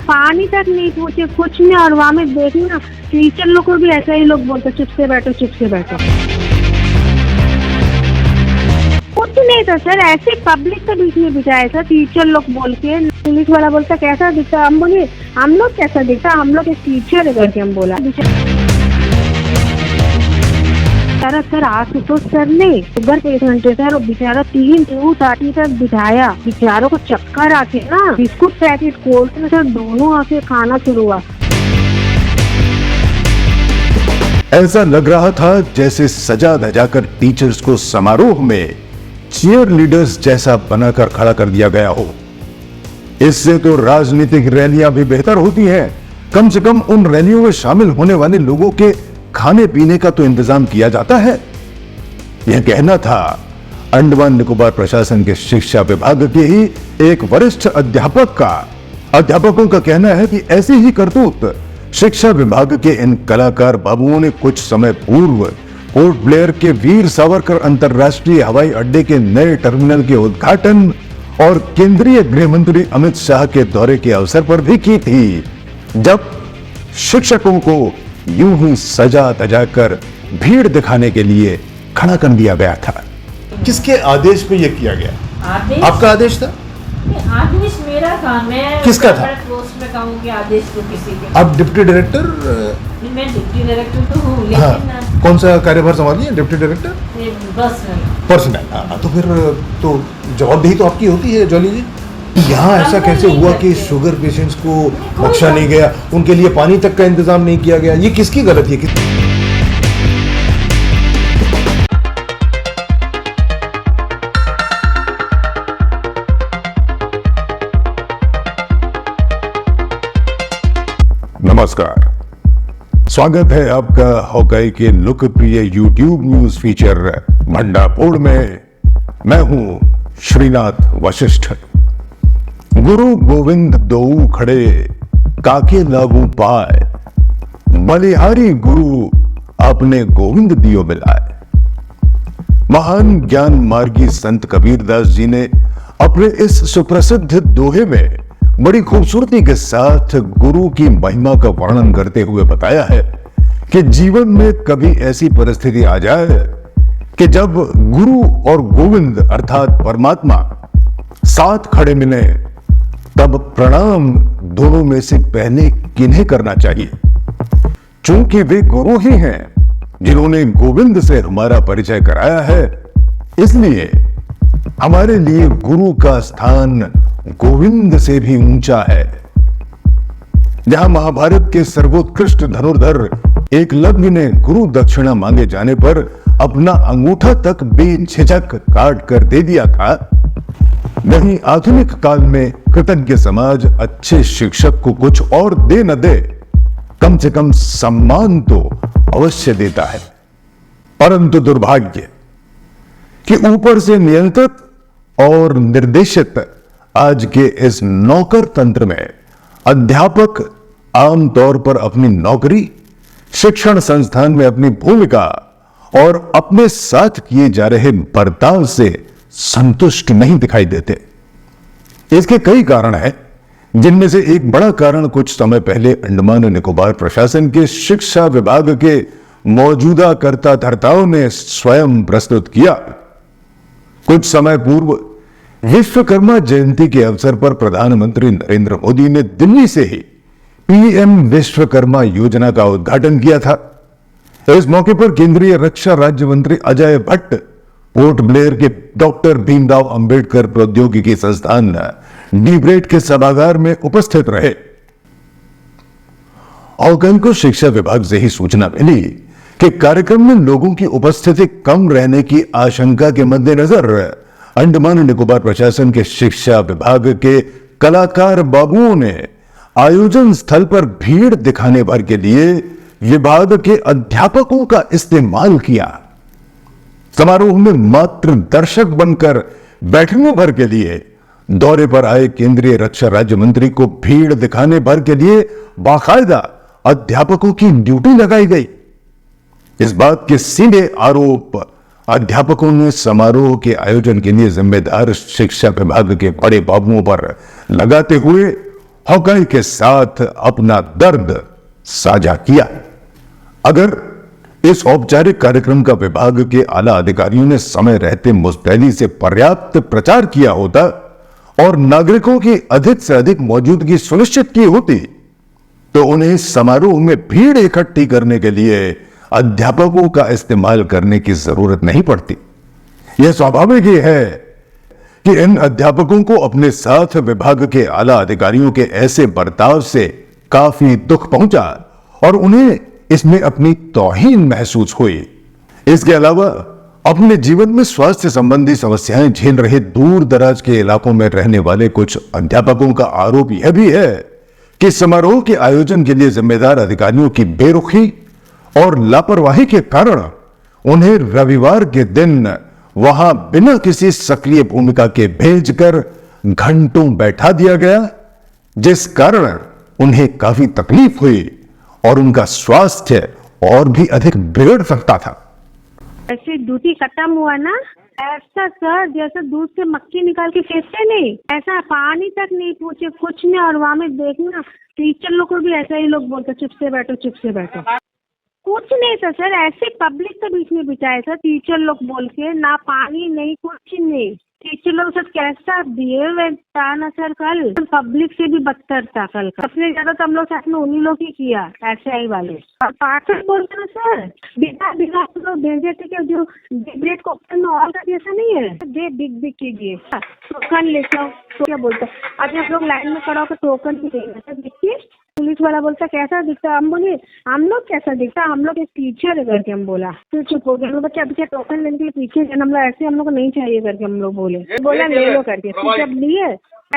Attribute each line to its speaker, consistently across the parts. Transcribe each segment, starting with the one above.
Speaker 1: पानी तक नहीं पूछे, कुछ नहीं। और वहाँ में देखी ना, टीचर लोग को भी ऐसा ही लोग बोलते चुप से बैठो, चुप से बैठो। कुछ नहीं था सर, ऐसे पब्लिक के बीच में बिठाया था टीचर लोग बोल के। पुलिस वाला बोलता कैसा दिखता, हम बोले हम लोग कैसा दिखता, हम लोग एक टीचर है करके हम बोला। सर आशुतोष सर ने शुगर पेशेंट है सर, बेचारा 3:30 तक बिठाया, बेचारों को चक्कर आके ना बिस्कुट पैकेट खोलते सर दोनों आके खाना शुरू हुआ।
Speaker 2: ऐसा लग रहा था जैसे सजा धजाकर टीचर्स को समारोह में चीयर लीडर्स जैसा बनाकर खड़ा कर दिया गया हो। इससे तो राजनीतिक रैलियां भी बेहतर होती हैं। कम से कम उन रैलियों में शामिल होने वाले लोगों के खाने पीने का तो इंतजाम किया जाता है। यह कहना था अंडमान निकोबार प्रशासन के शिक्षा विभाग के ही एक वरिष्ठ अध्यापक का। अध्यापकों का कहना है कि ऐसी ही करतूत शिक्षा विभाग के इन कलाकार बाबुओं ने कुछ समय पूर्व पोर्ट ब्लेयर के वीर सावरकर अंतर्राष्ट्रीय हवाई अड्डे के नए टर्मिनल के उद्घाटन और केंद्रीय गृह मंत्री अमित शाह के दौरे के अवसर पर भी की थी, जब शिक्षकों को यूं ही सजा धजाकर भीड़ दिखाने के लिए खड़ा कर दिया गया था।
Speaker 3: किसके आदेश पे यह किया गया?
Speaker 4: आदेश
Speaker 3: आपका आदेश था?
Speaker 4: आदेश मेरा था। मैं
Speaker 3: किसका था?
Speaker 4: पोस्ट में कहूँ कि आदेश तो किसी के।
Speaker 3: आप डिप्टी डायरेक्टर?
Speaker 4: मैं डिप्टी डायरेक्टर तो हूँ, लेकिन
Speaker 3: हाँ, कौन सा कार्यभार संभालिए डिप्टी डायरेक्टर?
Speaker 4: बस
Speaker 3: पर्सनल। हाँ, तो फिर तो जवाबदेही तो आपकी होती है जॉली जी। यहाँ ऐसा कैसे हुआ कि शुगर पेशेंट्स को बख्शा नहीं गया, उनके लिए पानी तक का इंतजाम नहीं किया गया? ये किसकी गलती है?
Speaker 2: नमस्कार, स्वागत है आपका हॉकाई के लोकप्रिय यूट्यूब न्यूज फीचर भंडापोड़ में। मैं हूं श्रीनाथ वशिष्ठ। गुरु गोविंद दोऊ खड़े काके लागू पाए, बलिहारी गुरु अपने गोविंद दियो मिलाए। महान ज्ञान मार्गी संत कबीरदास जी ने अपने इस सुप्रसिद्ध दोहे में बड़ी खूबसूरती के साथ गुरु की महिमा का वर्णन करते हुए बताया है कि जीवन में कभी ऐसी परिस्थिति आ जाए कि जब गुरु और गोविंद अर्थात परमात्मा साथ खड़े मिले, तब प्रणाम दोनों में से पहले किन्हें करना चाहिए? चूंकि वे गुरु ही हैं जिन्होंने गोविंद से हमारा परिचय कराया है, इसलिए हमारे लिए गुरु का स्थान गोविंद से भी ऊंचा है। जहां महाभारत के सर्वोत्कृष्ट धनुर्धर एकलव्य ने गुरु दक्षिणा मांगे जाने पर अपना अंगूठा तक बेझिझक काट कर दे दिया था, वहीं आधुनिक काल में कृतज्ञ समाज अच्छे शिक्षक को कुछ और दे न दे, कम से कम सम्मान तो अवश्य देता है। परंतु दुर्भाग्य कि ऊपर से नियंत्रित और निर्देशित आज के इस नौकर तंत्र में अध्यापक आमतौर पर अपनी नौकरी, शिक्षण संस्थान में अपनी भूमिका और अपने साथ किए जा रहे बर्ताव से संतुष्ट नहीं दिखाई देते। इसके कई कारण हैं, जिनमें से एक बड़ा कारण कुछ समय पहले अंडमान निकोबार प्रशासन के शिक्षा विभाग के मौजूदा कर्ता धर्ताओं ने स्वयं प्रस्तुत किया। कुछ समय पूर्व विश्वकर्मा जयंती के अवसर पर प्रधानमंत्री नरेंद्र मोदी ने दिल्ली से ही पीएम विश्वकर्मा योजना का उद्घाटन किया था। इस मौके पर केंद्रीय रक्षा राज्य मंत्री अजय भट्ट पोर्ट ब्लेयर के डॉक्टर भीमराव अंबेडकर प्रौद्योगिकी संस्थान डीब्रेट के सभागार में उपस्थित रहे। और कल को शिक्षा विभाग से ही सूचना मिली कि कार्यक्रम में लोगों की उपस्थिति कम रहने की आशंका के मद्देनजर अंडमान निकोबार प्रशासन के शिक्षा विभाग के कलाकार बाबुओं ने आयोजन स्थल पर भीड़ दिखाने भर के लिए विभाग के अध्यापकों का इस्तेमाल किया। समारोह में मात्र दर्शक बनकर बैठने भर के लिए दौरे पर आए केंद्रीय रक्षा राज्य मंत्री को भीड़ दिखाने भर के लिए बाकायदा अध्यापकों की ड्यूटी लगाई गई। इस बात के सीधे आरोप अध्यापकों ने समारोह के आयोजन के लिए जिम्मेदार शिक्षा विभाग के बड़े बाबुओं पर लगाते हुए हॉकाई के साथ अपना दर्द साझा किया। अगर इस औपचारिक कार्यक्रम का विभाग के आला अधिकारियों ने समय रहते मुस्तैदी से पर्याप्त प्रचार किया होता और नागरिकों की अधिक से अधिक मौजूदगी सुनिश्चित की होती, तो उन्हें समारोह में भीड़ इकट्ठी करने के लिए अध्यापकों का इस्तेमाल करने की जरूरत नहीं पड़ती। यह स्वाभाविक ही है कि इन अध्यापकों को अपने साथ विभाग के आला अधिकारियों के ऐसे बर्ताव से काफी दुख पहुंचा और उन्हें इसमें अपनी तौहीन महसूस हुई। इसके अलावा अपने जीवन में स्वास्थ्य संबंधी समस्याएं झेल रहे दूर दराज के इलाकों में रहने वाले कुछ अध्यापकों का आरोप यह भी है कि समारोह के आयोजन के लिए जिम्मेदार अधिकारियों की बेरुखी और लापरवाही के कारण उन्हें रविवार के दिन वहां बिना किसी सक्रिय भूमिका के भेजकर घंटों बैठा दिया गया, जिस कारण उन्हें काफी तकलीफ हुई और उनका स्वास्थ्य और भी अधिक बिगड़ सकता था।
Speaker 1: ऐसे ड्यूटी खत्म हुआ ना, ऐसा सर जैसे दूध से मक्खी निकाल के फेंकते नहीं, ऐसा पानी तक नहीं पूछे कुछ नहीं। और वहां में देखना टीचर लोग को भी ऐसा ही लोग बोलते चुप से बैठो चुप से बैठो। कुछ नहीं था सर, ऐसे पब्लिक के बीच में बिठाए सर टीचर लोग बोल के, ना पानी नहीं कुछ नहीं। टीचर लोग सर कैसा बिहेव था ना सर, कल पब्लिक से भी बदतर था। कल सबसे ज्यादा तो हम लोग साथ में उन्हीं लोग ही किया, ऐसे ही वाले। और पार्सल बोलते ना सर, बिना बिना तो भेजे थे कि जो ब्रेड को ओपन में ऑल का जैसा नहीं है, दे बिग बिग कीजिए टोकन ले जाओ। तो क्या बोलता अभी हम लोग लाइन में खड़ा होकर टोकन भी देंगे सर। देखिए पुलिस वाला बोलता कैसा दिखता, हम बोले हम लोग कैसा दिखता, हम लोग एक टीचर है करके हम बोला। फिर चुप हो गया, बच्चे अभी क्या टोकन लेने के लिए पीछे गए, हम लोग ऐसे हम लोग को नहीं चाहिए करके हम लोग बोले, बोला ले लो करके। फिर जब लिए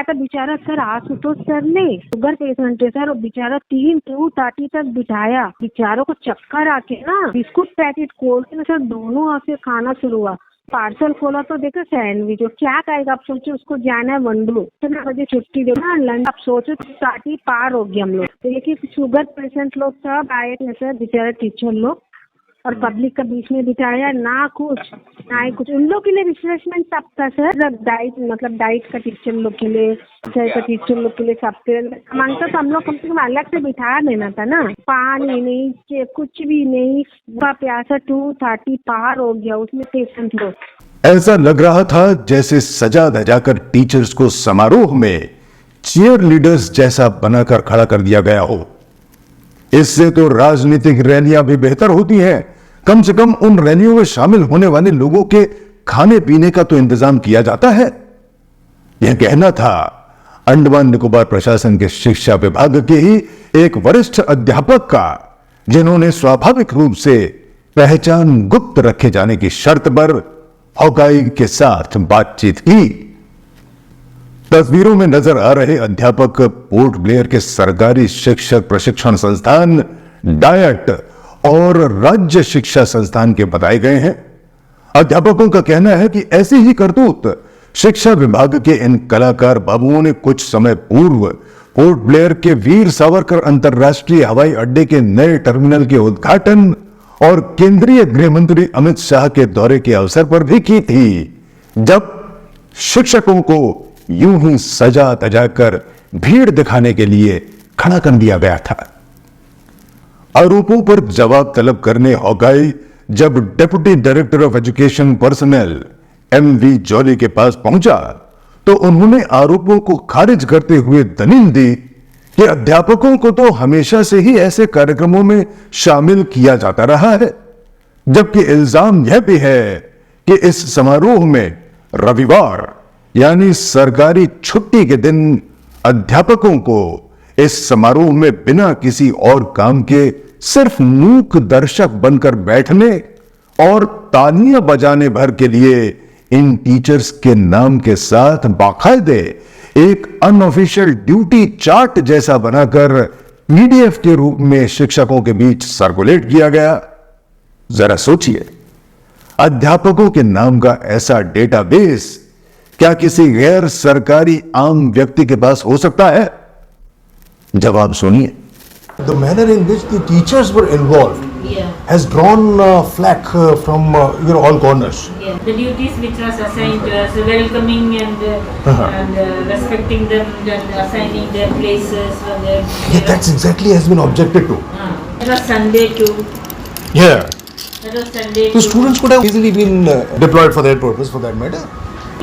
Speaker 1: ऐसा बेचारा सर आशुतोष सर ने शुगर पेशेंट है सर, और बेचारा 3:30 तक बिठाया। बेचारों को चक्कर आके ना बिस्कुट पैकेट खोल के ना सर दोनों हाथ से खाना शुरू हुआ। पार्सल खोला तो देखो सैंडविच, क्या कहेगा। आप सोचो उसको जाना है वंडू, 3 बजे छुट्टी दे ना लंच। आप सोचो 30 पार हो गया हम लोग। देखिए शुगर पेशेंट लोग सब आए थे सर, बेचारे टीचर लोग, और पब्लिक के बीच में बिठाया ना कुछ ना ही कुछ। उन लोग के लिए रिफ्रेशमेंट सब था सर, डाइट मतलब डाइट का टीचर लोग के लिए, का टीचर लोग के लिए सब मांगता तो हम लोग कम से कम अलग से बिठा देना था ना। पानी नहीं कुछ भी नहीं, प्यासा 2:30 पार हो गया उसमें पेशेंट लोग।
Speaker 2: ऐसा लग रहा था जैसे सजा धजाकर टीचर्स को समारोह में चीयर लीडर्स जैसा बनाकर खड़ा कर दिया गया हो। इससे तो राजनीतिक रैलियां भी बेहतर होती हैं। कम से कम उन रैलियों में शामिल होने वाले लोगों के खाने पीने का तो इंतजाम किया जाता है। यह कहना था अंडमान निकोबार प्रशासन के शिक्षा विभाग के ही एक वरिष्ठ अध्यापक का, जिन्होंने स्वाभाविक रूप से पहचान गुप्त रखे जाने की शर्त पर हॉकाई के साथ बातचीत की। तस्वीरों में नजर आ रहे अध्यापक पोर्ट ब्लेयर के सरकारी शिक्षक प्रशिक्षण संस्थान डायट और राज्य शिक्षा संस्थान के बताए गए हैं। अध्यापकों का कहना है कि ऐसी ही करतूत शिक्षा विभाग के इन कलाकार बाबुओं ने कुछ समय पूर्व पोर्ट ब्लेयर के वीर सावरकर अंतर्राष्ट्रीय हवाई अड्डे के नए टर्मिनल के उद्घाटन और केंद्रीय गृह मंत्री अमित शाह के दौरे के अवसर पर भी की थी, जब शिक्षकों को यूं ही सजा तजाकर भीड़ दिखाने के लिए खड़ा कर दिया गया था। आरोपों पर जवाब तलब करने हॉकाई जब deputy director of education personal MV jolly के पास पहुंचा, तो उन्होंने आरोपों को खारिज करते हुए दलील दी कि अध्यापकों को तो हमेशा से ही ऐसे कार्यक्रमों में शामिल किया जाता रहा है, जबकि इल्जाम यह भी है कि इस समारोह में रविवार यानी सरकारी छुट्टी के दिन अध्यापकों को इस समारोह में बिना किसी और काम के सिर्फ मूक दर्शक बनकर बैठने और तालियां बजाने भर के लिए इन टीचर्स के नाम के साथ बाकायदे एक अनऑफिशियल ड्यूटी चार्ट जैसा बनाकर PDF के रूप में शिक्षकों के बीच सर्कुलेट किया गया। जरा सोचिए, अध्यापकों के नाम का ऐसा डेटाबेस क्या किसी गैर सरकारी आम व्यक्ति के पास हो सकता है? जवाब सुनिए।
Speaker 3: The manner in which the teachers were involved has drawn flack from all corners.
Speaker 4: Yeah, the duties which was assigned to us, welcoming and respecting them, then assigning their places for their.
Speaker 3: Yeah, that's exactly has been objected to.
Speaker 4: It was Sunday too.
Speaker 3: Yeah.
Speaker 4: That was Sunday
Speaker 3: So
Speaker 4: too.
Speaker 3: students could have easily been deployed for that purpose, for that matter.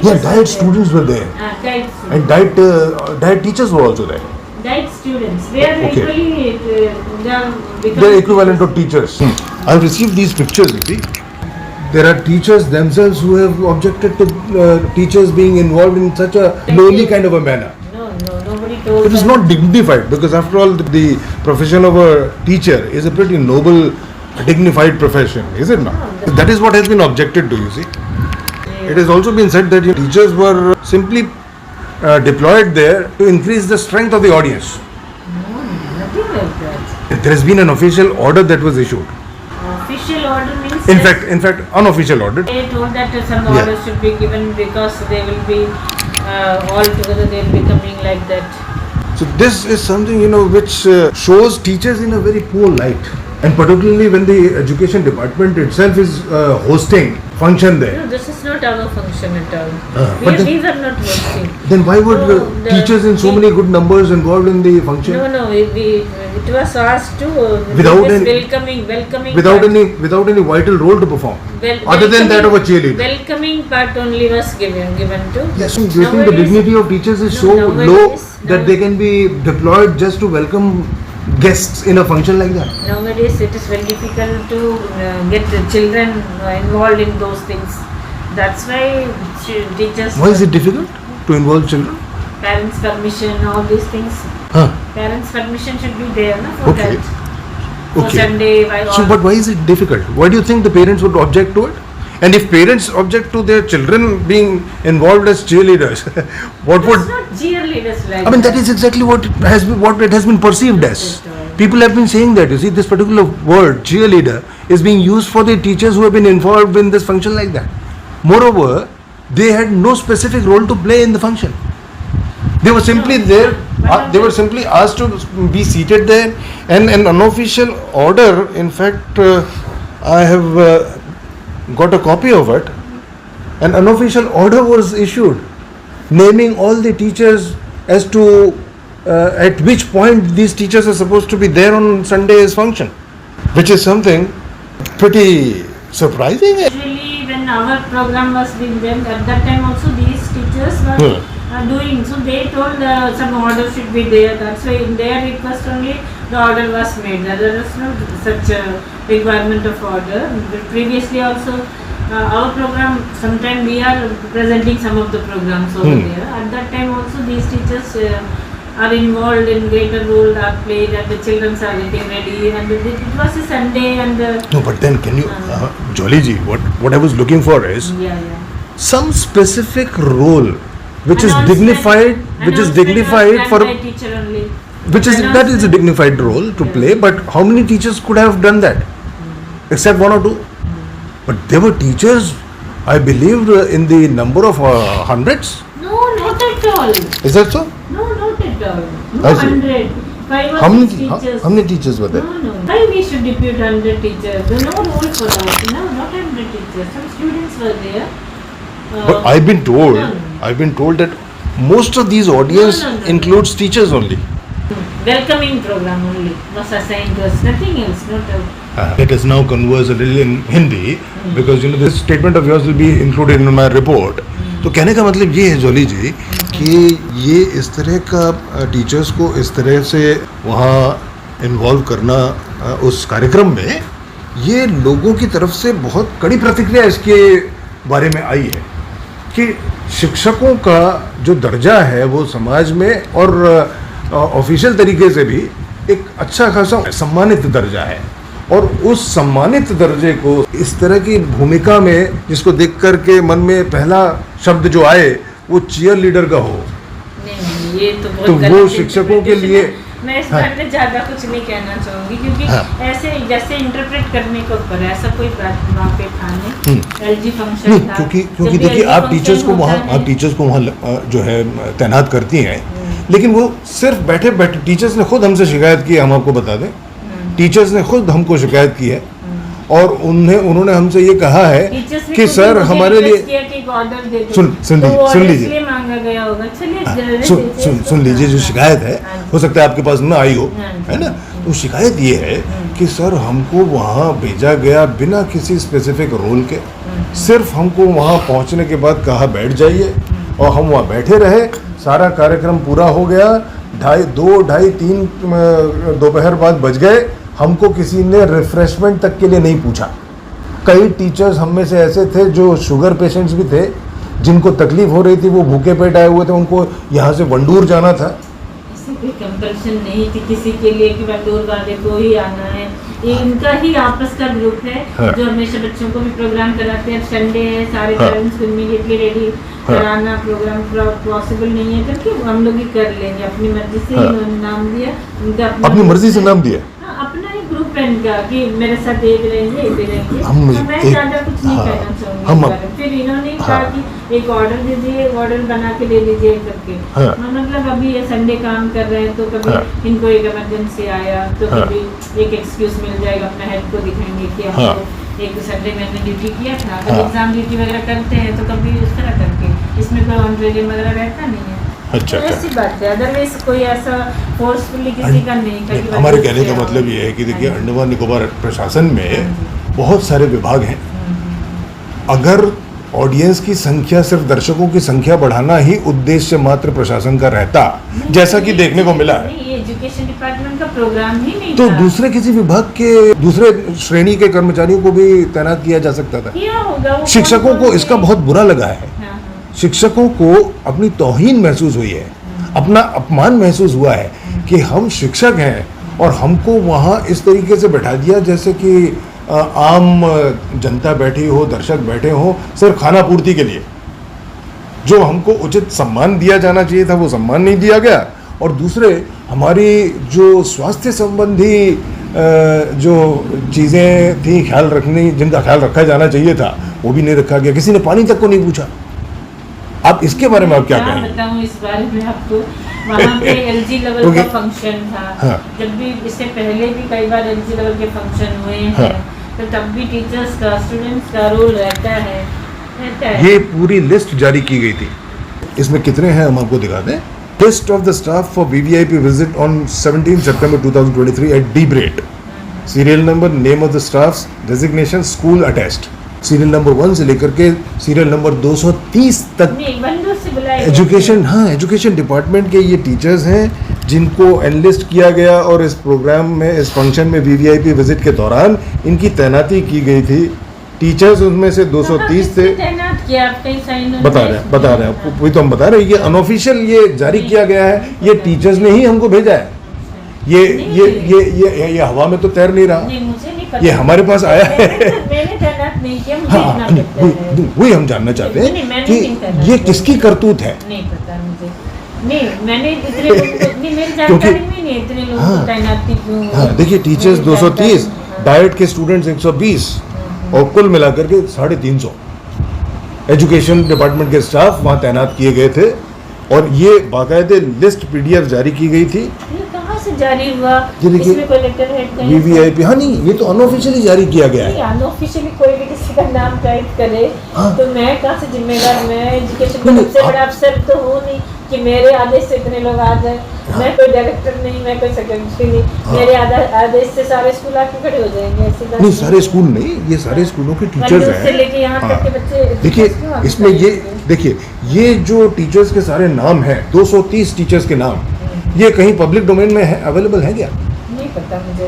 Speaker 3: Yeah, diet students were there,
Speaker 4: Diet students.
Speaker 3: and diet teachers were also there.
Speaker 4: Diet students. They are
Speaker 3: Okay.
Speaker 4: equally. They are becoming.
Speaker 3: They're equivalent of teachers. I've received these pictures, you see. There are teachers themselves who have objected to teachers being involved in such a lowly kind of a manner.
Speaker 4: No, nobody told.
Speaker 3: It is
Speaker 4: them.
Speaker 3: not dignified, because after all, the profession of a teacher is a pretty noble, dignified profession, is it not? That is what has been objected to, you see. It has also been said that teachers were simply deployed there to increase the strength of the audience.
Speaker 4: No, nothing like that.
Speaker 3: There has been an official order that was issued.
Speaker 4: Official order means.
Speaker 3: In fact, unofficial order.
Speaker 4: They told that some
Speaker 3: Yeah.
Speaker 4: orders should be given because they will be all together. They will be coming like that.
Speaker 3: So this is something which shows teachers in a very poor light, and particularly when the education department itself is hosting function there.
Speaker 4: No, this is not our function at all.
Speaker 3: but then-
Speaker 4: We were not working.
Speaker 3: Then why would
Speaker 4: No, the-
Speaker 3: teachers in so many good numbers involved in the function?
Speaker 4: No, it was asked to
Speaker 3: Without
Speaker 4: this
Speaker 3: any-
Speaker 4: welcoming
Speaker 3: Without
Speaker 4: part.
Speaker 3: any vital role to perform, other than that of a cheerleader.
Speaker 4: Welcoming part only was given to.
Speaker 3: Yes, do you think the
Speaker 4: Nowadays-
Speaker 3: dignity of teachers is
Speaker 4: No,
Speaker 3: so
Speaker 4: nowadays-
Speaker 3: low that
Speaker 4: now-
Speaker 3: they can be deployed just to welcome guests in a function like that?
Speaker 4: Nowadays it is very difficult to get the children involved in those things. That's why teachers.
Speaker 3: Why is it difficult to involve children?
Speaker 4: Parents' permission, all these things.
Speaker 3: Huh.
Speaker 4: Parents' permission should be there, no, for
Speaker 3: Okay.
Speaker 4: that. For
Speaker 3: Okay.
Speaker 4: Sunday, why
Speaker 3: So, but why is it difficult? Why do you think the parents would object to it? And if parents object to their children being involved as cheerleaders, what would?
Speaker 4: It's not cheerleaders like
Speaker 3: I mean, that is exactly what it has been perceived as. People have been saying that. You see, this particular word, cheerleader, is being used for the teachers who have been involved in this function like that. Moreover, they had no specific role to play in the function. They were simply there. They were simply asked to be seated there, and an unofficial order. In fact, I have got a copy of it. An unofficial order was issued, naming all the teachers as to at which point these teachers are supposed to be there on Sunday's function, which is something pretty surprising.
Speaker 4: Usually when our program was being done, at that time also these teachers were doing. So they told some order should be there. That's why in their request only the order was made. There was no such a requirement of order. Previously also our program, sometime we are presenting some of the programs over there. At that time also these teachers are involved in greater role, are played, and the children are getting ready, and it was a Sunday and
Speaker 3: No, but then can you, Jolly ji, what I was looking for is
Speaker 4: yeah.
Speaker 3: some specific role which is
Speaker 4: Announcement-
Speaker 3: dignified,
Speaker 4: announcement
Speaker 3: for
Speaker 4: was done by teacher only.
Speaker 3: that is a
Speaker 4: Announcement-
Speaker 3: dignified role to play. But how many teachers could have done that? Except one or two. But there were teachers, I believe, in the number of hundreds.
Speaker 4: No, not at all.
Speaker 3: Is that so?
Speaker 4: No, not at all. No,
Speaker 3: I see.
Speaker 4: 100. 5 or
Speaker 3: How
Speaker 4: 6
Speaker 3: many?
Speaker 4: teachers.
Speaker 3: How many teachers were there?
Speaker 4: No. Why we should depute 100 teachers? There's no rule for that. No, not 100 teachers. Some students were there.
Speaker 3: But I've been told that most of these audience
Speaker 4: No.
Speaker 3: includes teachers only.
Speaker 4: Welcoming program only was assigned to us. Nothing else. Not a,
Speaker 3: Let us now converse a little in Hindi because this statement of yours will be included in my report. तो कहने का मतलब ये है जॉली जी कि ये इस तरह का टीचर्स को इस तरह से वहाँ इन्वॉल्व करना उस कार्यक्रम में, ये लोगों की तरफ से बहुत कड़ी प्रतिक्रिया इसके बारे में आई है कि शिक्षकों का जो दर्जा है वो समाज में और ऑफिशियल तरीके से भी एक अच्छा खासा सम्मानित दर्जा है, और उस सम्मानित दर्जे को इस तरह की भूमिका में जिसको देख कर के मन में पहला शब्द जो आए वो चीयर लीडर का हो,
Speaker 4: नहीं, ये तो बहुत
Speaker 3: तो
Speaker 4: गलत
Speaker 3: वो
Speaker 4: interpretation
Speaker 3: शिक्षकों के
Speaker 4: है।
Speaker 3: लिए
Speaker 4: मैं इस बारे में ज़्यादा कुछ नहीं कहना चाहूँगी क्योंकि ऐसे जैसे इंटरप्रेट करने के ऊपर है, ऐसा कोई बात वहाँ पे था नहीं। एलजी फंक्शन
Speaker 3: नहीं,
Speaker 4: था।
Speaker 3: क्योंकि
Speaker 4: जब भी
Speaker 3: देखिए
Speaker 4: LG
Speaker 3: आप टीचर्स को
Speaker 4: function
Speaker 3: वहाँ
Speaker 4: होता है,
Speaker 3: जो है तैनात करती हैं, लेकिन वो सिर्फ बैठे टीचर्स ने खुद हमसे शिकायत की, हम आपको बता दें, टीचर्स ने खुद हमको शिकायत की है और उन्होंने हमसे ये कहा है
Speaker 4: टीचर्स ने
Speaker 3: कि
Speaker 4: खुद
Speaker 3: सर
Speaker 4: मुझे
Speaker 3: हमारे
Speaker 4: request
Speaker 3: लिए
Speaker 4: किया कि एक ऑर्डर दे दो।
Speaker 3: सुन
Speaker 4: तो वो
Speaker 3: सुन
Speaker 4: order
Speaker 3: लीजिए
Speaker 4: इसलिए मांगा गया होगा। चलिए
Speaker 3: सुन लीजिए जो शिकायत है
Speaker 4: हाँ जी।
Speaker 3: हो सकता है आपके पास ना आई हो,
Speaker 4: हाँ जी।
Speaker 3: है ना। तो शिकायत ये है कि सर हमको वहाँ भेजा गया बिना किसी स्पेसिफिक रोल के, सिर्फ हमको वहाँ पहुँचने के बाद कहा बैठ जाइए और हम वहाँ बैठे रहे। सारा कार्यक्रम पूरा हो गया, 2:30-3 दोपहर बाद बज गए, हमको किसी ने रिफ्रेशमेंट तक के लिए नहीं पूछा। कई टीचर्स हम में से ऐसे थे जो शुगर पेशेंट्स भी थे, जिनको तकलीफ हो रही थी, वो भूखे पेट आए हुए थे, उनको यहाँ से वंडूर जाना था।
Speaker 4: ऐसी कोई कंपल्शन नहीं थी किसी के लिए कि वंडूर वाले को ही आना है। ये इनका ही आपस का ग्रुप है
Speaker 3: हाँ।
Speaker 4: जो हमेशा बच्चों को भी प्रोग्राम कराते हैं। संडे है, सारे
Speaker 3: हाँ।
Speaker 4: पेरेंट्स को इमीडिएटली रेडी कराना प्रोग्राम पॉसिबल नहीं है करके हम लोग ही कर लेंगे। अपनी मर्जी से
Speaker 3: हाँ।
Speaker 4: इन्होंने नाम दिया, उनका
Speaker 3: अपनी मर्जी से नाम दिया।
Speaker 4: हाँ, अपना ही ग्रुप है इनका कि मेरे साथ ये भी रहेंगे, ये भी रहेंगे।
Speaker 3: हम
Speaker 4: तो मैं
Speaker 3: एक-
Speaker 4: ज़्यादा कुछ नहीं
Speaker 3: हाँ,
Speaker 4: कहना चाहूँगी
Speaker 3: हम-
Speaker 4: इस बारे में। फिर इन्होंने कहा
Speaker 3: हाँ।
Speaker 4: कि एक ऑर्डर दीजिए, ऑर्डर बना के दे दीजिए करके।
Speaker 3: हाँ।
Speaker 4: मतलब अभी ये संडे काम कर रहे हैं तो कभी
Speaker 3: हाँ।
Speaker 4: इनको एक इमरजेंसी आया तो
Speaker 3: हाँ।
Speaker 4: कभी एक एक्सक्यूज मिल जाएगा, अपना हेड को दिखाएंगे कि
Speaker 3: हाँ।
Speaker 4: हमको एक संडे में हमने ड्यूटी किया था।
Speaker 3: हाँ।
Speaker 4: कभी एग्जाम ड्यूटी वगैरह करते हैं तो कभी उस तरह करके, इसमें कोई ऑन वगैरह रहता नहीं है।
Speaker 3: अच्छा,
Speaker 4: तो
Speaker 3: अच्छा।
Speaker 4: ऐसी बात है, अदरवाइज कोई ऐसा फोर्सफुली किसी का नहीं था कि
Speaker 3: हमारे
Speaker 4: बच्चे
Speaker 3: कहने का
Speaker 4: से
Speaker 3: मतलब ये है कि देखिए
Speaker 4: हाँ जी।
Speaker 3: अंडमान निकोबार प्रशासन में बहुत सारे विभाग हैं। अगर ऑडियंस की संख्या सिर्फ दर्शकों की संख्या बढ़ाना ही उद्देश्य मात्र प्रशासन का रहता, जैसा कि देखने को मिला है,
Speaker 4: नहीं, ये एजुकेशन डिपार्टमेंट का प्रोग्राम ही नहीं
Speaker 3: तो
Speaker 4: था।
Speaker 3: दूसरे किसी विभाग के दूसरे श्रेणी के कर्मचारियों को भी तैनात किया जा सकता था।
Speaker 4: किया होगा वो
Speaker 3: शिक्षकों
Speaker 4: कौन-कौन
Speaker 3: को
Speaker 4: से-
Speaker 3: इसका बहुत बुरा लगा है।
Speaker 4: हाँ, हाँ।
Speaker 3: शिक्षकों को अपनी तौहीन महसूस हुई है, अपना अपमान महसूस हुआ है कि हम शिक्षक हैं और हमको वहाँ इस तरीके से बैठा दिया जैसे कि आम जनता बैठी हो, दर्शक बैठे हो सिर्फ खाना पूर्ति के लिए। जो हमको उचित सम्मान दिया जाना चाहिए था वो सम्मान नहीं दिया गया, और दूसरे हमारी जो स्वास्थ्य संबंधी जो चीज़ें थी ख्याल रखनी, जिनका ख्याल रखा जाना चाहिए था वो भी नहीं रखा गया। किसी ने पानी तक को नहीं पूछा। आप इसके बारे में आप क्या कहेंगे?
Speaker 4: बताऊं इस बारे में आपको, वहाँ पे एलजी लेवल
Speaker 3: क्योंकि-
Speaker 4: का फंक्शन था।
Speaker 3: हाँ।
Speaker 4: जब भी इससे पहले भी कई बार एलजी लेवल के फंक्शन हुए हैं,
Speaker 3: हाँ।
Speaker 4: तो तब भी टीचर्स का, स्टूडेंट्स का रोल रहता है।
Speaker 3: ये पूरी लिस्ट जारी की गई थी। इसमें कितने हैं हम आपको दिखा दें। List of the staff for VVIP visit on 17 September 2023 at deep rate. Serial number, name of the staffs, designation, school attached. Serial number 1 से लेकर के सीरियल नंबर 230 तक
Speaker 4: नहीं, बंदूक से बुलाए
Speaker 3: एजुकेशन, हाँ, एजुकेशन डिपार्टमेंट के ये टीचर्स हैं जिनको एनलिस्ट किया गया और इस प्रोग्राम में, इस फंक्शन में वीवीआईपी विजिट के दौरान इनकी तैनाती की गई थी। टीचर्स उनमें से 230 थे।
Speaker 4: तैनात किया, आप कहीं साइन
Speaker 3: बता रहे हैं आपको, वही तो हम बता रहे हैं। ये अनऑफिशियल ये जारी किया गया है, ये टीचर्स ने ही हमको भेजा है। ये हवा में तो तैर नहीं रहा,
Speaker 4: नहीं, मुझे नहीं पता।
Speaker 3: ये हमारे पास आया है।
Speaker 4: मैंने तैनात नहीं किया, मुझे
Speaker 3: हाँ,
Speaker 4: इतना
Speaker 3: नहीं,
Speaker 4: पता है।
Speaker 3: वही हम जानना चाहते
Speaker 4: नहीं,
Speaker 3: हैं
Speaker 4: मैंने
Speaker 3: कि
Speaker 4: नहीं तैनात
Speaker 3: ये
Speaker 4: किया।
Speaker 3: किसकी करतूत है।
Speaker 4: नहीं पता मुझे। नहीं, मैंने इतने लोगों को, नहीं, मेरी जानकारी में नहीं है इतने लोगों
Speaker 3: हाँ।
Speaker 4: को तैनाती क्यों।
Speaker 3: हाँ, देखिए टीचर्स
Speaker 4: मेरी
Speaker 3: 230,
Speaker 4: जानकारी-
Speaker 3: डाइट के स्टूडेंट्स 120 और कुल मिलाकर के 350 एजुकेशन डिपार्टमेंट के स्टाफ वहाँ तैनात किए गए थे। और ये बाकायदे लिस्ट पीडीएफ जारी की गई थी।
Speaker 4: ये कहाँ से जारी हुआ?
Speaker 3: ये देखिए,
Speaker 4: इसमें कोई लेटर हेड कहीं से-
Speaker 3: वीवीआईपी, हाँ नहीं, ये तो अनऑफिशियली जारी किया गया
Speaker 4: नहीं,
Speaker 3: है।
Speaker 4: अनऑफिशियली कोई भी किसी का नाम टाइप करे
Speaker 3: हाँ।
Speaker 4: तो मैं कहाँ से जिम्मेदार? मैं एजुकेशन का
Speaker 3: नहीं,
Speaker 4: सबसे
Speaker 3: आप-
Speaker 4: बड़ा अफसर तो हूँ नहीं कि मेरे आदेश से इतने लोग आ जाए। मैं कोई डायरेक्टर नहीं, मैं कोई सेक्रेटरी नहीं। मेरे आदेश से सारे स्कूल आके खड़े हो जाएंगे, ऐसी बात
Speaker 3: नहीं, सारे स्कूल नहीं, ये सारे स्कूलों के टीचर्स
Speaker 4: बंदूक से
Speaker 3: हैं।
Speaker 4: लेके यहाँ तक के बच्चे
Speaker 3: देखिए
Speaker 4: क्यों आगे
Speaker 3: इसमें ये
Speaker 4: खड़े होंगे?
Speaker 3: देखिए ये जो टीचर्स के सारे नाम हैं, 230 टीचर्स के नाम, ये कहीं पब्लिक डोमेन में है, अवेलेबल है क्या?
Speaker 4: नहीं पता मुझे।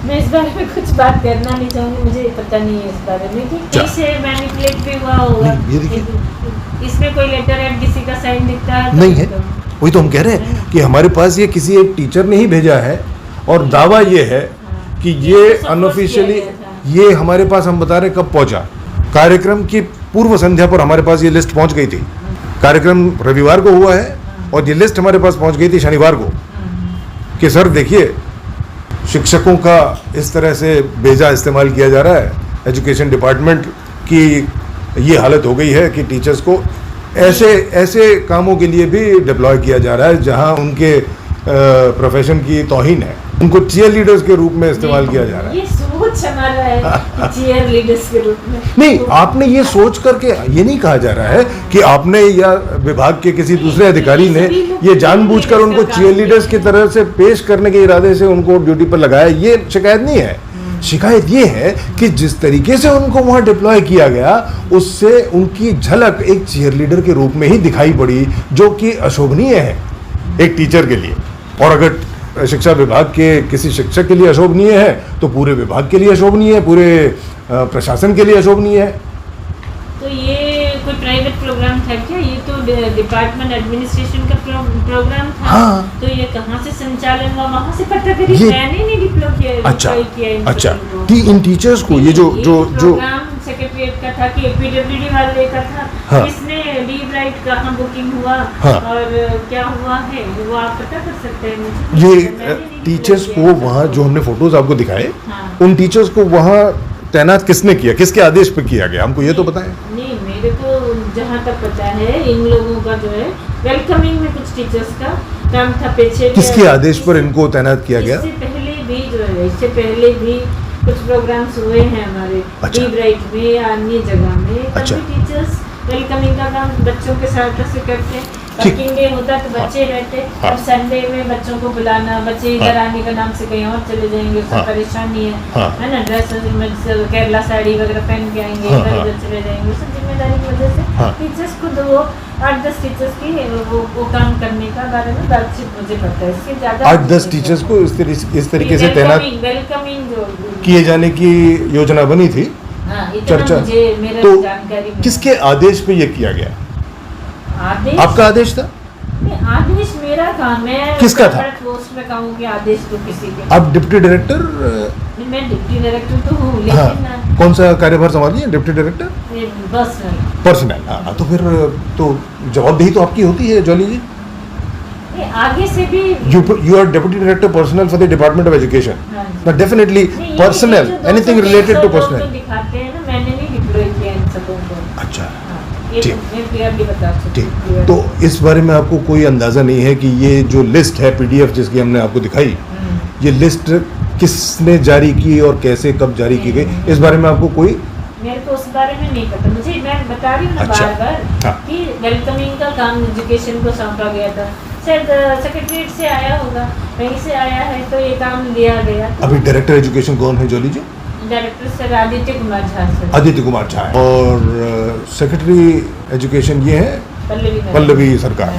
Speaker 4: मैं इस बारे में कुछ बात करना नहीं चाहूँगी, मुझे पता नहीं है इस बारे में कि कैसे मैनिपुलेट भी हुआ होगा।
Speaker 3: नहीं, ये देखिए।
Speaker 4: इसमें कोई लेटर है, किसी का साइन दिखता है
Speaker 3: नहीं है, वही तो हम कह रहे हैं कि हमारे पास ये किसी एक टीचर ने ही भेजा है और दावा ये है कि ये अनऑफिशियली, ये हमारे पास, हम बता रहे हैं कब पहुंचा। कार्यक्रम की पूर्व संध्या पर हमारे पास ये लिस्ट पहुंच गई थी। कार्यक्रम रविवार को हुआ है और ये लिस्ट हमारे पास पहुंच गई थी शनिवार को कि सर देखिए शिक्षकों का इस तरह से बेजा इस्तेमाल किया जा रहा है। एजुकेशन डिपार्टमेंट की ये हालत हो गई है कि टीचर्स को ऐसे कामों के लिए भी डिप्लॉय किया जा रहा है जहां उनके प्रोफेशन की तौहीन है। उनको चीयर लीडर्स के रूप में इस्तेमाल किया जा रहा है।
Speaker 4: ये सोच अच्छा मारा है चीयर लीडर्स के रूप में।
Speaker 3: नहीं, आपने ये सोच करके ये नहीं कहा जा रहा है कि आपने या विभाग के किसी दूसरे अधिकारी ने ये जानबूझकर उनको चीयर लीडर्स की तरह से पेश करने के इरादे से उनको ड्यूटी पर लगाया, ये शिकायत नहीं है। शिकायत ये है कि जिस तरीके से उनको वहां डिप्लॉय किया गया उससे उनकी झलक एक चीयर लीडर के रूप में ही दिखाई पड़ी, जो कि अशोभनीय है एक टीचर के लिए। और अगर शिक्षा विभाग के किसी शिक्षक के लिए अशोभनीय है तो पूरे विभाग के लिए अशोभनीय है, पूरे प्रशासन के लिए अशोभनीय है।
Speaker 4: तो ये कोई प्राइवेट प्रोग्राम था क्या? ये तो डिपार्टमेंट एडमिनिस्ट्रेशन का प्रोग्राम था।
Speaker 3: हाँ।
Speaker 4: तो ये कहाँ से संचालन हुआ, वहाँ से पता करिए। मैंने नहीं डिप्लॉय किया।
Speaker 3: अच्छा कि इन टीचर्स को ये जो
Speaker 4: प्रोग्राम सेक्रेटरीट का था कि एपीडब्ल्यूडी वाले का था।
Speaker 3: हाँ।
Speaker 4: किसने लीव राइट कहाँ बुकिंग हुआ।
Speaker 3: हाँ।
Speaker 4: और क्या हुआ है वो आप पता कर सकते हैं मुझे।
Speaker 3: ये टीचर्स को वहाँ जो हमने फोटोज आपको दिखाए,
Speaker 4: हाँ।
Speaker 3: उन टीचर्स को वहाँ तैनात किसने किया, किसके आदेश पे किया गया, हमको ये तो बताएं।
Speaker 4: नहीं, मेरे को जहाँ तक पता है इन लोगों का जो है वेलकमिंग में कुछ टीचर्स का काम था पीछे।
Speaker 3: किसके आदेश पर इनको तैनात किया गया?
Speaker 4: इससे पहले भी जो है, इससे पहले भी कुछ प्रोग्राम्स हुए हैं हमारे
Speaker 3: अच्छा।
Speaker 4: लीव राइट में या अन्य जगह में।
Speaker 3: अच्छा।
Speaker 4: तभी टीचर्स वेलकमिंग का काम बच्चों के साथ से करते हैं।
Speaker 3: ठीक।
Speaker 4: वर्किंग डे होता तो बच्चे रहते।
Speaker 3: हाँ।
Speaker 4: अब संडे में बच्चों को बुलाना, बच्चे इधर आने का नाम से कहीं और चले जाएंगे, उसमें
Speaker 3: हाँ।
Speaker 4: परेशानी है।
Speaker 3: हाँ।
Speaker 4: है ना, ड्रेस केरला साड़ी वगैरह पहन के आएंगे,
Speaker 3: हाँ,
Speaker 4: इधर
Speaker 3: हाँ।
Speaker 4: उधर चले जाएंगे। सब जिम्मेदारी की वजह से
Speaker 3: हाँ।
Speaker 4: टीचर्स खुद वो 8-10 टीचर्स की वो काम करने का बारे में बातचीत मुझे पता है। इसके ज्यादा
Speaker 3: 8-10 टीचर्स को इस तरीके से तैनात
Speaker 4: वेलकमिंग जो
Speaker 3: किए जाने की योजना बनी थी।
Speaker 4: हाँ, इतना
Speaker 3: चर्चा
Speaker 4: मुझे मेरा
Speaker 3: तो
Speaker 4: जानकारी में।
Speaker 3: किसके आदेश पे ये किया गया?
Speaker 4: आदेश?
Speaker 3: आपका आदेश था?
Speaker 4: नहीं, आदेश मेरा काम है।
Speaker 3: किसका था?
Speaker 4: पोस्ट में कहूँ कि आदेश तो किसी के।
Speaker 3: आप डिप्टी डायरेक्टर?
Speaker 4: मैं डिप्टी डायरेक्टर तो हूँ,
Speaker 3: हाँ,
Speaker 4: लेकिन
Speaker 3: कौन सा कार्यभार संभालिए? डिप्टी डायरेक्टर
Speaker 4: बस
Speaker 3: पर्सनल। हाँ, तो फिर तो जवाबदेही तो आपकी होती है जॉली जी।
Speaker 4: आगे से भी
Speaker 3: you are deputy director personnel for the department of education.
Speaker 4: हाँ।
Speaker 3: डेफिनेटली
Speaker 4: नहीं, ये
Speaker 3: पर्सनल,
Speaker 4: जो
Speaker 3: एनीथिंग
Speaker 4: 200
Speaker 3: रिलेटेड टू
Speaker 4: लोग
Speaker 3: पर्सनल।
Speaker 4: जो दिखाते हैं ना, मैंने नहीं डिप्लॉय किया इन सबों को।
Speaker 3: अच्छा,
Speaker 4: हाँ, ये
Speaker 3: ठीक।
Speaker 4: तो मैं क्लियरली बता सकती हूँ।
Speaker 3: ठीक। तो इस बारे में आपको कोई अंदाजा नहीं है कि ये जो लिस्ट है पीडीएफ जिसकी हमने आपको दिखाई, ये लिस्ट किसने जारी की और कैसे कब जारी की गई, इस बारे में आपको कोई?
Speaker 4: मेरे को उस बारे में नहीं पता। मुझे, मैं बता रही हूँ ना
Speaker 3: अच्छा।
Speaker 4: बार बार
Speaker 3: हाँ।
Speaker 4: कि वेलकमिंग का काम एजुकेशन को सौंपा गया था। शायद सेक्रेटरीट से आया होगा, कहीं से आया है तो ये काम दिया गया।
Speaker 3: अभी डायरेक्टर एजुकेशन कौन है Jolly ji?
Speaker 4: Director sir Aditya Kumar Jha sir.
Speaker 3: Aditya Kumar Jha है। और सेक्रेटरी एजुकेशन ये है पल्लवी सरकार।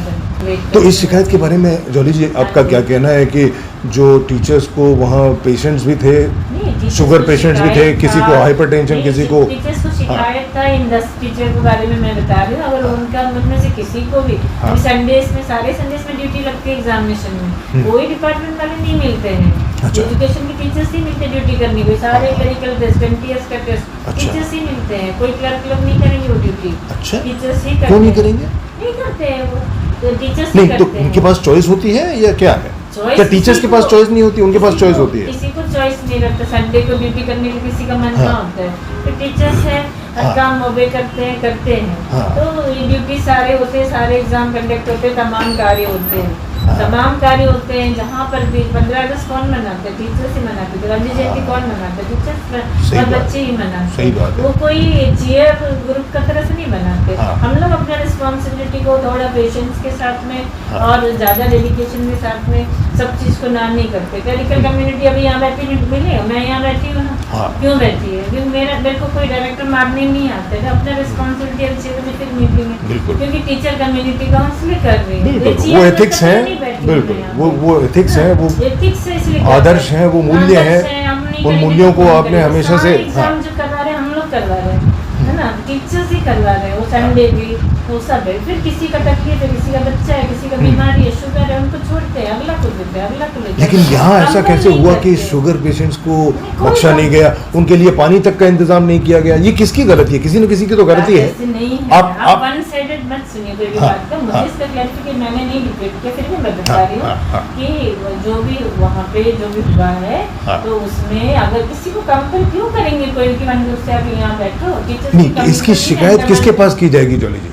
Speaker 3: तो इस शिकायत के बारे में जॉली जी आपका क्या कहना है कि जो टीचर्स को वहाँ पेशेंट्स भी थे, शुगर पेशेंट्स भी थे, किसी को हाइपरटेंशन, किसी को
Speaker 4: टीचर्स को शिकायत था इन 10 टीचर के बारे में मैं बता रही हूँ। अगर उनका उनमें से किसी को भी
Speaker 3: हाँ।
Speaker 4: संडेज में, सारे संडेज में ड्यूटी लगती है एग्जामिनेशन में, कोई डिपार्टमेंट वाले नहीं मिलते हैं।
Speaker 3: अच्छा।
Speaker 4: एजुकेशन के टीचर्स ही मिलते ड्यूटी करने को, सारे क्लरिकल टेस्ट, एमटीएस का टेस्ट
Speaker 3: अच्छा।
Speaker 4: टीचर्स ही मिलते हैं। कोई क्लर्क लोग नहीं करेंगे वो ड्यूटी।
Speaker 3: अच्छा।
Speaker 4: टीचर्स ही
Speaker 3: क्यों नहीं
Speaker 4: करते हैं।
Speaker 3: करेंगे?
Speaker 4: नहीं करते हैं वो, तो टीचर्स ही
Speaker 3: नहीं, तो
Speaker 4: करते हैं।
Speaker 3: उनके पास चॉइस होती है या क्या है?
Speaker 4: Choice
Speaker 3: क्या टीचर्स के पास
Speaker 4: किसी को-
Speaker 3: चॉइस नहीं होती, उनके पास
Speaker 4: किसी
Speaker 3: चॉइस
Speaker 4: को-
Speaker 3: होती है?
Speaker 4: किसी को चॉइस नहीं रहता। संडे को ड्यूटी करने का किसी का मन
Speaker 3: हाँ।
Speaker 4: ना होता है, तो टीचर्स है
Speaker 3: हाँ।
Speaker 4: काम ओबे करते हैं।
Speaker 3: हाँ।
Speaker 4: तो ये ड्यूटी सारे होते हैं, सारे एग्जाम कंडक्ट होते हैं, तमाम कार्य होते हैं।
Speaker 3: हाँ।
Speaker 4: तमाम कार्य होते हैं। जहाँ पर भी 15 अगस्त कौन मनाते हैं? टीचर्स ही मनाते थे। गांधी जयंती कौन मनाते? टीचर्स
Speaker 3: सही
Speaker 4: और
Speaker 3: बात।
Speaker 4: बच्चे ही मनाते।
Speaker 3: सही बात है।
Speaker 4: वो कोई चीयर ग्रुप का तरह से नहीं बनाते।
Speaker 3: हाँ।
Speaker 4: हम लोग अपना रिस्पॉन्सिबिलिटी को थोड़ा पेशेंस के साथ में
Speaker 3: हाँ।
Speaker 4: और ज़्यादा डेडिकेशन के साथ में सब चीज़ को ना नहीं करते। क्लरिकल कम्युनिटी अभी यहाँ बैठी मिली, मैं यहाँ बैठी हूँ ना।
Speaker 3: हाँ।
Speaker 4: क्यों बैठी है? क्योंकि मेरे को कोई डायरेक्टर मारने नहीं आते थे। अपना रिस्पॉन्सिबिलिटी अब 6 बजे फिर मीटिंग है,
Speaker 3: बिल्कुल।
Speaker 4: क्योंकि टीचर कम्युनिटी काउंसलिंग कर रही है।
Speaker 3: बिल्कुल,
Speaker 4: ये
Speaker 3: वो
Speaker 4: चीज़
Speaker 3: एथिक्स
Speaker 4: मैं
Speaker 3: हैं।
Speaker 4: नहीं बैठी हूँ
Speaker 3: बिल्कुल,
Speaker 4: यहाँ
Speaker 3: वो एथिक्स हैं, वो
Speaker 4: एथिक्स है, इसलिए
Speaker 3: आदर्श हैं, वो मूल्य
Speaker 4: आदर्श
Speaker 3: हैं।
Speaker 4: हम नहीं
Speaker 3: उन
Speaker 4: करेंगे
Speaker 3: मूल्यों
Speaker 4: तो
Speaker 3: को
Speaker 4: कौन
Speaker 3: आपने
Speaker 4: करेगा?
Speaker 3: हमेशा से-
Speaker 4: सारे एग्जाम जो करवा रहे हैं हम लोग करवा रहे हैं, है ना, टीचर्स ही करवा रहे हैं। वो संडे भी वो सब है। फिर किसी का तकलीफ है, किसी का बच्चा है, किसी का बीमारी है, शुगर है, उनको छोड़ते हैं, अगला को देते हैं, अगला को लेते हैं।
Speaker 3: लेकिन यहाँ ऐसा
Speaker 4: हमको
Speaker 3: कैसे
Speaker 4: नहीं
Speaker 3: हुआ कि
Speaker 4: करते।
Speaker 3: शुगर पेशेंट्स को
Speaker 4: कोई
Speaker 3: बख्शा नहीं गया, उनके लिए पानी तक का इंतजाम नहीं किया गया? ये किसकी गलती है? किसी न किसी की तो गलती है।
Speaker 4: ऐसे नहीं है।
Speaker 3: आप-
Speaker 4: आप वन साइडेड मत सुनिए कोई भी
Speaker 3: हाँ,
Speaker 4: बात का। मुझे
Speaker 3: हाँ।
Speaker 4: इसका क्लैरिफिकेशन मैंने नहीं डिबेट किया, फिर भी मैं बता
Speaker 3: हाँ,
Speaker 4: रही
Speaker 3: हाँ, हाँ।
Speaker 4: हूँ कि जो भी वहाँ पे जो भी हुआ है,
Speaker 3: हाँ।
Speaker 4: तो उसमें अगर किसी को कंपेल क्यों करेंगे कोई कि मन से आप यहाँ बैठो? टीचर्स
Speaker 3: नहीं, तो इसकी शिकायत किसके पास की जाएगी जॉली जी?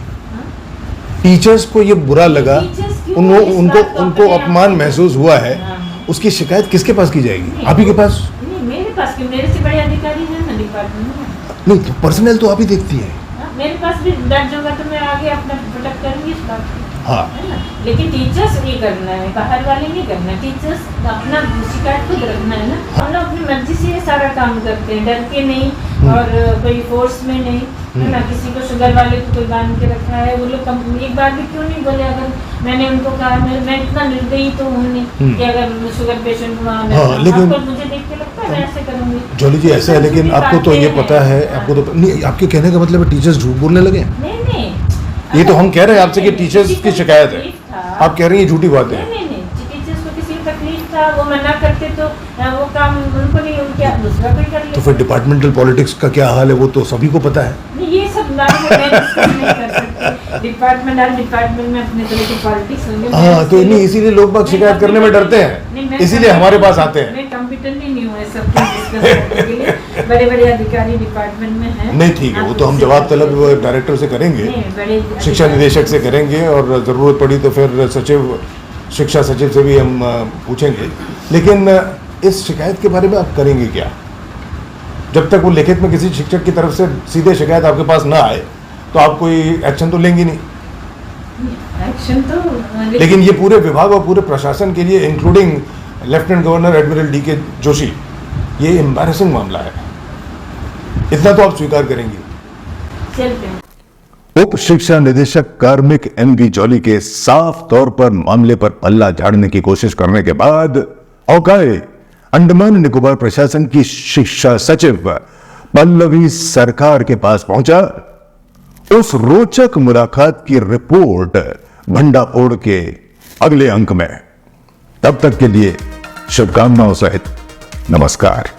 Speaker 3: टीचर्स को ये बुरा लगा,
Speaker 4: टीचर्स क्यों
Speaker 3: उनको
Speaker 4: इस
Speaker 3: उनको
Speaker 4: बात को
Speaker 3: उनको
Speaker 4: अपने आप
Speaker 3: अपमान
Speaker 4: में-
Speaker 3: महसूस हुआ है,
Speaker 4: हाँ।
Speaker 3: उसकी शिकायत किसके पास की जाएगी? आप ही के पास?
Speaker 4: नहीं, मेरे पास कि मेरे से बड़े अधिकारी हैं ना डिपार्टमेंट में।
Speaker 3: नहीं तो पर्सनल तो आप ही देखती हैं।
Speaker 4: हाँ, मेरे पास भी दर्ज होगा तो मैं आगे अपना प्रोटेक्ट करूंगी इस बात को,
Speaker 3: हाँ
Speaker 4: है ना। लेकिन टीचर्स ये करना है, बाहर वाले नहीं करना है। टीचर्स अपना शिकायत खुद रखना है ना। हम लोग अपनी मर्जी से ये सारा काम करते हैं, डर के नहीं और कोई फोर्स में नहीं, है ना। किसी को शुगर वाले को कोई बांध के रखा है, वो लोग एक बार भी क्यों नहीं बोले। अगर मैंने उनको कहा मैं इतना निर्दयी तो हूँ नहीं कि अगर शुगर पेशेंट हुआ
Speaker 3: लेकिन
Speaker 4: मुझे देख के लगता है मैं ऐसे करूँगी।
Speaker 3: जॉली जी ऐसा है, लेकिन आपको तो ये पता है, आपको तो नहीं, आपके कहने का मतलब है टीचर्स झूठ बोलने लगे।
Speaker 4: नहीं
Speaker 3: ये तो हम कह रहे हैं आपसे कि टीचर्स की शिकायत है, आप कह रही हैं झूठी बात है।
Speaker 4: नहीं टीचर्स को किसी तकलीफ था, वो मना करते तो वो काम उनको नहीं, उनके दूसरा कोई कर ले।
Speaker 3: तो फिर डिपार्टमेंटल पॉलिटिक्स का क्या हाल है वो तो सभी को पता है।
Speaker 4: नहीं ये सब बारे में मैं डिस्कस नहीं कर सकती। डिपार्टमेंट में अपने तरह की पॉलिटिक्स होंगे।
Speaker 3: हाँ तो नहीं, इसीलिए लोग बाग शिकायत करने में डरते हैं, इसीलिए हमारे पास आते हैं।
Speaker 4: मैं कॉम्पिटेंट ही नहीं हूँ सब कुछ डिस्कस करने के लिए। बड़े अधिकारी डिपार्टमेंट में हैं।
Speaker 3: नहीं ठीक है, वो तो हम जवाब तलब डायरेक्टर से करेंगे, शिक्षा निदेशक से करेंगे, और ज़रूरत पड़ी तो फिर शिक्षा सचिव से भी हम पूछेंगे। लेकिन इस शिकायत के बारे में आप करेंगे क्या? जब तक वो लिखित में किसी शिक्षक की तरफ से सीधे शिकायत आपके पास ना आए तो आप कोई एक्शन तो लेंगे नहीं।
Speaker 4: एक्शन तो
Speaker 3: लेकिन ये पूरे विभाग और पूरे प्रशासन के लिए, including lieutenant governor admiral DK. Joshi, ये एम्बैरेसिंग मामला है, इतना तो आप स्वीकार करेंगे।
Speaker 4: चलते हैं।
Speaker 2: उप शिक्षा निदेशक कार्मिक एम.वी. जॉली के साफ तौर पर मामले पर पल्ला झाड़ने की कोशिश करने के बाद औकाई अंडमान निकोबार प्रशासन की शिक्षा सचिव पल्लवी सरकार के पास पहुंचा। उस रोचक मुलाकात की रिपोर्ट भंडापोड़ के अगले अंक में। तब तक के लिए शुभकामनाओं सहित नमस्कार।